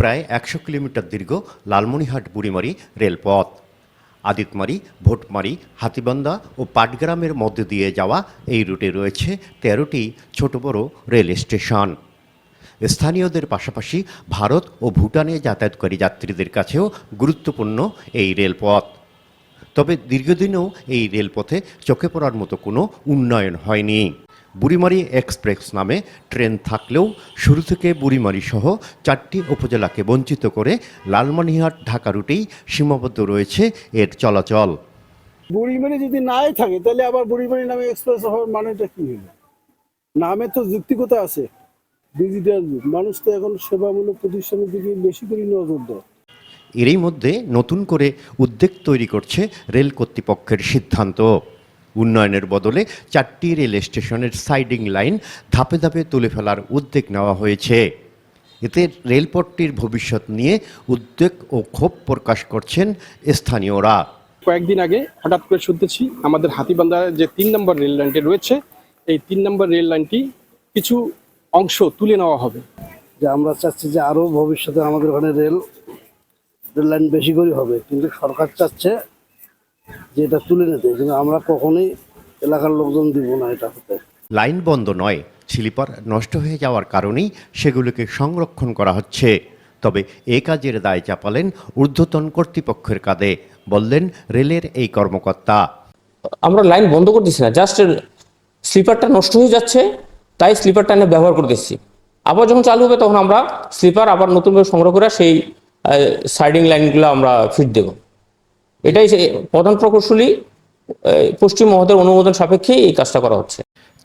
প্রায় ১০০ কিলোমিটার দীর্ঘ লালমনিরহাট বুড়িমারি রেলপথ। আদিতমারি, ভোটমারি, হাতীবান্ধা ও পাটগ্রামের মধ্যে দিয়ে যাওয়া এই রুটে রয়েছে ১৩টি ছোট বড় রেল স্টেশন। স্থানীয়দের পাশাপাশি ভারত ও ভুটানে যাতায়াতকারী যাত্রীদের কাছেও গুরুত্বপূর্ণ এই রেলপথ। তবে দীর্ঘদিনেও এই রেলপথে চোখে পড়ার মতো কোনো উন্নয়ন হয়নি। বুড়িমারি এক্সপ্রেস নামে ট্রেন থাকলেও শুরু থেকে বুড়িমারি সহ ৪টি উপজেলাকে বঞ্চিত করে লালমনিরহাট ঢাকা রুটেই সীমাবদ্ধ রয়েছে এর চলাচল। বুড়িমারি যদি নাই থাকে তাহলে আবার বুড়িমারি নামে এক্সপ্রেস হওয়ার মানেটা কি হলো? নামে তো যুক্তিকতা আছে। ডিজিটাল যুগ, মানুষ তো এখন সেবামূলক প্রতিষ্ঠানের দিকে বেশি করে নজর দেয়। এরই মধ্যে নতুন করে উদ্বেগ তৈরি করছে রেল কর্তৃপক্ষের সিদ্ধান্ত। উন্নয়নের বদলে ৪টি রেল স্টেশনের সাইডিং লাইন ধাপে ধাপে তুলে ফেলার উদ্যোগ নেওয়া হয়েছে। এতে রেলপথটির ভবিষ্যৎ নিয়ে উদ্বেগ ও ক্ষোভ প্রকাশ করছেন স্থানীয়রা। কয়েকদিন আগে হঠাৎ করে শুনতেছি আমাদের হাতীবান্ধার যে ৩ নম্বর রেল লাইনটি রয়েছে, এই ৩ নম্বর রেল লাইনটি কিছু অংশ তুলে নেওয়া হবে। যে আমরা চাচ্ছি যে আরো ভবিষ্যতে আমাদের ওখানে রেল লাইন বেশি করে হবে, কিন্তু সরকার চাচ্ছে যে এটা তুলে নিতে, কিন্তু আমরা কখনোই এলাকার লোকজন দিব না এটা হতে। লাইন বন্ধ নয়, স্লিপার নষ্ট হয়ে যাওয়ার কারণেই সেগুলোকে সংরক্ষণ করা হচ্ছে। তবে এ কাজের দায় চাপালেন ঊর্ধ্বতন কর্তৃপক্ষের কাঁধে, বললেন রেলের এই কর্মকর্তা। আমরা লাইন বন্ধ করতেছি না, জাস্ট স্লিপারটা নষ্ট হয়ে যাচ্ছে, তাই স্লিপারটা এনে ব্যবহার করতেছি। আবার যখন চালু হবে তখন আমরা স্লিপার আবার নতুনভাবে সংগ্রহ করে সেই সাইডিং লাইনগুলো আমরা ফিট দেব। এটাই প্রধান প্রকৌশলী পশ্চিম মহোদয়ের অনুমোদন সাপেক্ষে এই কাজটা করা হচ্ছে।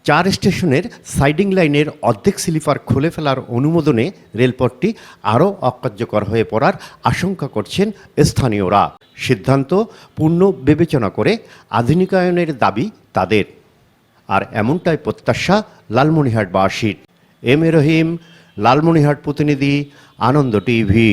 ৪ স্টেশনের সাইডিং লাইনের অর্ধেক স্লিপার খুলে ফেলার অনুমোদনে রেলপথটি আরও অকার্যকর হয়ে পড়ার আশঙ্কা করছেন স্থানীয়রা। সিদ্ধান্ত পূর্ণ বিবেচনা করে আধুনিকায়নের দাবি তাদের। আর এমনটাই প্রত্যাশা লালমনিরহাটবাসীর। এম এ রহিম, লালমনিরহাট প্রতিনিধি, আনন্দ টিভি।